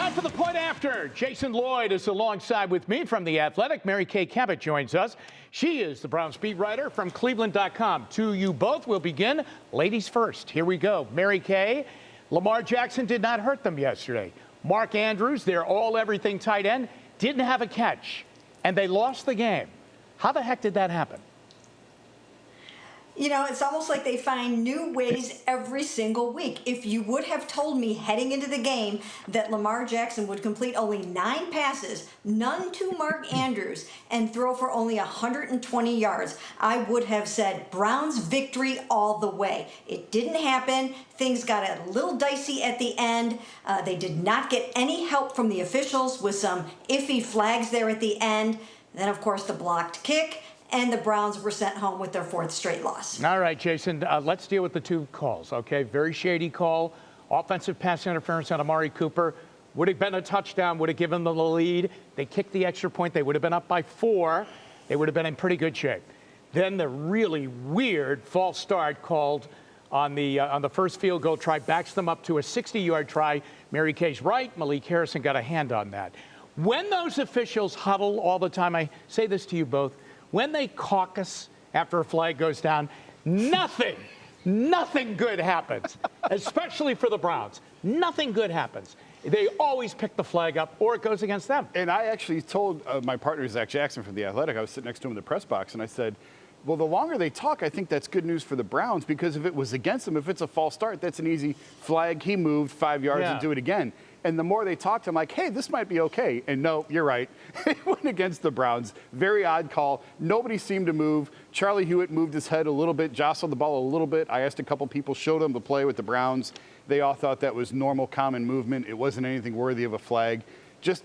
Time for the point after. Jason Lloyd is alongside with me from The Athletic. Mary Kay Cabot joins us. She is the Browns beat writer from Cleveland.com. To you both, we'll begin. Ladies first. Here we go. Mary Kay, Lamar Jackson did not hurt them yesterday. Mark Andrews, their all-everything tight end, didn't have a catch, and they lost the game. How the heck did that happen? You know, it's almost like they find new ways every single week. If you would have told me heading into the game that Lamar Jackson would complete only 9 passes, none to Mark Andrews, and throw for only 120 yards, I would have said Browns victory all the way. It didn't happen. Things got a little dicey at the end. They did not get any help from the officials with some iffy flags there at the end. Then, of course, the blocked kick. And the Browns were sent home with their 4th straight loss. All right, Jason, let's deal with the 2 calls, okay? Very shady call. Offensive pass interference on Amari Cooper. Would have been a touchdown, would have given them the lead. They kicked the extra point. They would have been up by 4. They would have been in pretty good shape. Then the really weird false start called on the first field goal try backs them up to a 60-yard try. Mary Kay's right. Malik Harrison got a hand on that. When those officials huddle all the time, I say this to you both, when they caucus after a flag goes down, nothing good happens, especially for the Browns. Nothing good happens. They always pick the flag up or it goes against them. And I actually told my partner, Zach Jackson from The Athletic, I was sitting next to him in the press box, and I said, well, the longer they talk, I think that's good news for the Browns, because if it was against them, if it's a false start, that's an easy flag. He moved 5 yards and do it again. And the more they talked, I'm like, hey, this might be okay. And no, you're right. It went against the Browns. Very odd call. Nobody seemed to move. Charlie Hewitt moved his head a little bit, jostled the ball a little bit. I asked a couple people, showed them the play with the Browns. They all thought that was normal, common movement. It wasn't anything worthy of a flag.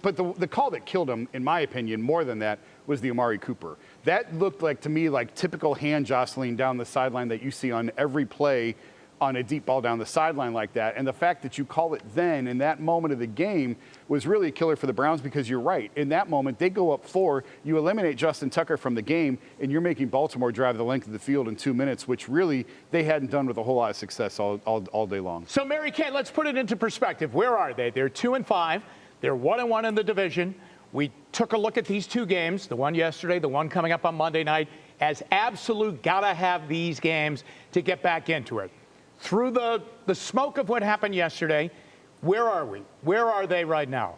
But the call that killed him, in my opinion, more than that, was the Amari Cooper. That looked like, to me, like typical hand jostling down the sideline that you see on every play on a deep ball down the sideline like that. And the fact that you call it then in that moment of the game was really a killer for the Browns, because you're right. In that moment, they go up 4, you eliminate Justin Tucker from the game, and you're making Baltimore drive the length of the field in 2 minutes, which really they hadn't done with a whole lot of success all day long. So, Mary Kay, let's put it into perspective. Where are they? They're 2-5. They're 1-1 in the division. We took a look at these 2 games, the one yesterday, the one coming up on Monday night, as absolute gotta have these games to get back into it. Through the smoke of what happened yesterday, where are we? Where are they right now?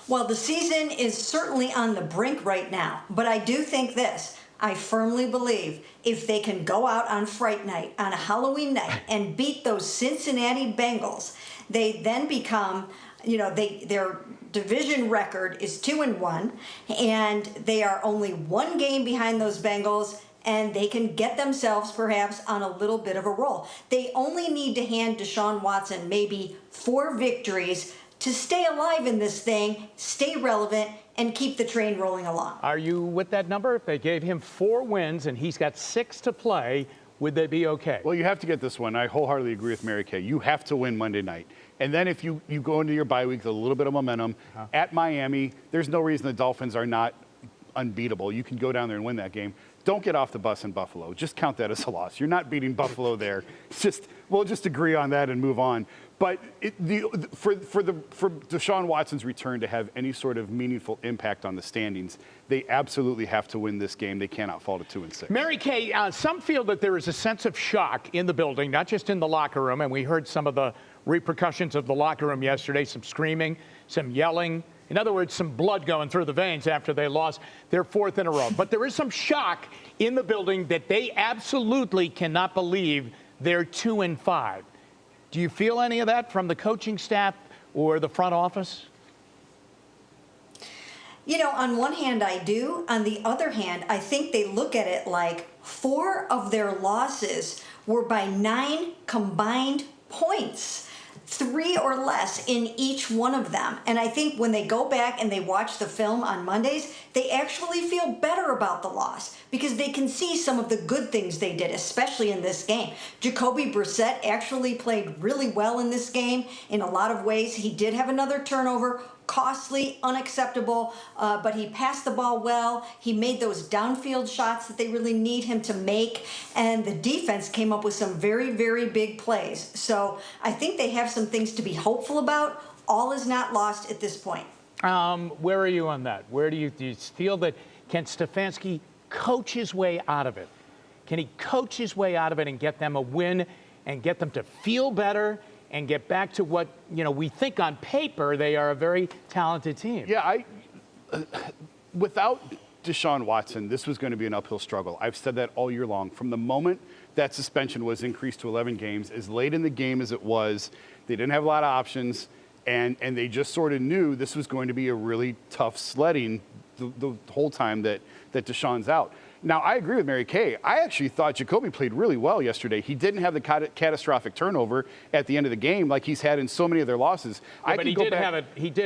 Well, the season is certainly on the brink right now, but I do think this. I firmly believe if they can go out on Fright Night, on a Halloween night, and beat those Cincinnati Bengals, they then become, you know, their division record is 2-1, and they are only 1 game behind those Bengals, and they can get themselves perhaps on a little bit of a roll. They only need to hand Deshaun Watson maybe 4 victories to stay alive in this thing, stay relevant, and keep the train rolling along. Are you with that number? If they gave him 4 wins and he's got 6 to play, would they be okay? Well, you have to get this one. I wholeheartedly agree with Mary Kay. You have to win Monday night. And then if you go into your bye week with a little bit of momentum, at Miami, there's no reason the Dolphins are not unbeatable. You can go down there and win that game. Don't get off the bus in Buffalo. Just count that as a loss. You're not beating Buffalo there. We'll just agree on that and move on. But for Deshaun Watson's return to have any sort of meaningful impact on the standings, they absolutely have to win this game. They cannot fall to 2-6. Mary Kay, some feel that there is a sense of shock in the building, not just in the locker room, and we heard some of the repercussions of the locker room yesterday, some screaming, some yelling. In other words, some blood going through the veins after they lost their 4th in a row. But there is some shock in the building that they absolutely cannot believe they're 2-5. Do you feel any of that from the coaching staff or the front office? You know, on one hand, I do. On the other hand, I think they look at it like 4 of their losses were by 9 combined points. 3 or less in each one of them. And I think when they go back and they watch the film on Mondays, they actually feel better about the loss because they can see some of the good things they did, especially in this game. Jacoby Brissett actually played really well in this game in a lot of ways. He did have another turnover. costly, unacceptable, but he passed the ball well. He made those downfield shots that they really need him to make, and the defense came up with some very, very big plays. So I think they have some things to be hopeful about. All is not lost at this point. Where are you on that? Do you feel that can Stefanski coach his way out of it? Can he coach his way out of it and get them a win and get them to feel better and get back to what, we think on paper they are a very talented team? Yeah, without Deshaun Watson, this was going to be an uphill struggle. I've said that all year long. From the moment that suspension was increased to 11 games, as late in the game as it was, they didn't have a lot of options, and they just sort of knew this was going to be a really tough sledding the whole time that Deshaun's out. Now, I agree with Mary Kay. I actually thought Jacoby played really well yesterday. He didn't have the catastrophic turnover at the end of the game like he's had in so many of their losses. Yeah, but he did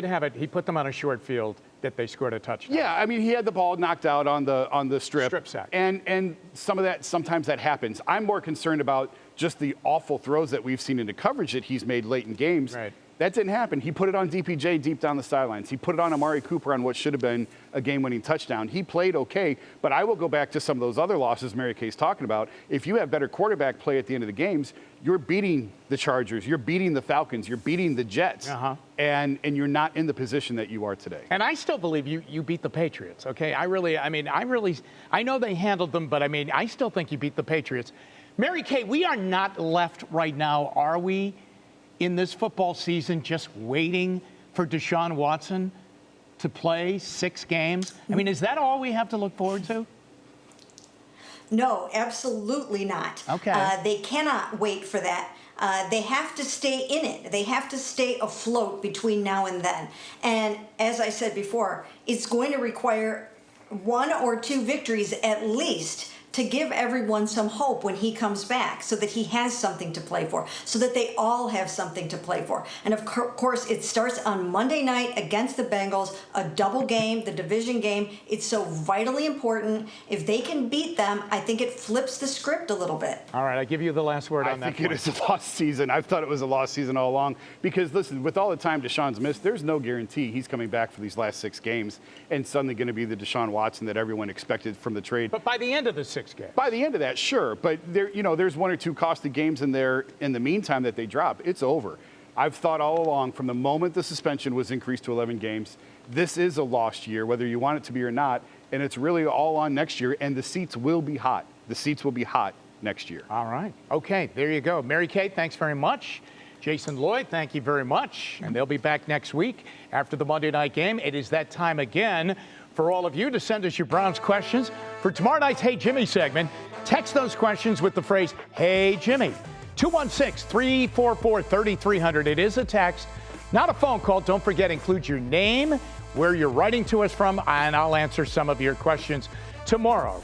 have it. He put them on a short field that they scored a touchdown. Yeah, I mean, he had the ball knocked out on the strip sack. And sometimes that happens. I'm more concerned about just the awful throws that we've seen into coverage that he's made late in games. Right. That didn't happen. He put it on DPJ deep down the sidelines. He put it on Amari Cooper on what should have been a game-winning touchdown. He played okay, but I will go back to some of those other losses Mary Kay's talking about. If you have better quarterback play at the end of the games, you're beating the Chargers, you're beating the Falcons, you're beating the Jets, and you're not in the position that you are today. And I still believe you beat the Patriots, okay? I know they handled them, but I still think you beat the Patriots. Mary Kay, we are not left right now, are we, in this football season just waiting for Deshaun Watson to play 6 games? Is that all we have to look forward to? No, absolutely not. Okay. They cannot wait for that. They have to stay in it. They have to stay afloat between now and then. And as I said before, it's going to require 1 or 2 victories at least to give everyone some hope when he comes back, so that he has something to play for, so that they all have something to play for. And of course, it starts on Monday night against the Bengals, a double game, the division game. It's so vitally important. If they can beat them, I think it flips the script a little bit. All right, I give you the last word on that. I think it is a lost season. I've thought it was a lost season all along because, listen, with all the time Deshaun's missed, there's no guarantee he's coming back for these last 6 games and suddenly going to be the Deshaun Watson that everyone expected from the trade. But by the end of the 6 games. By the end of that, sure. But there's 1 or 2 costly games in there in the meantime that they drop. It's over. I've thought all along, from the moment the suspension was increased to 11 games, this is a lost year, whether you want it to be or not. And it's really all on next year. And the seats will be hot. The seats will be hot next year. All right. Okay, there you go. Mary Kay, thanks very much. Jason Lloyd, thank you very much. And they'll be back next week after the Monday night game. It is that time again for all of you to send us your Browns questions for tomorrow night's Hey Jimmy segment. Text those questions with the phrase, Hey Jimmy, 216-344-3300. It is a text, not a phone call. Don't forget, include your name, where you're writing to us from, and I'll answer some of your questions tomorrow.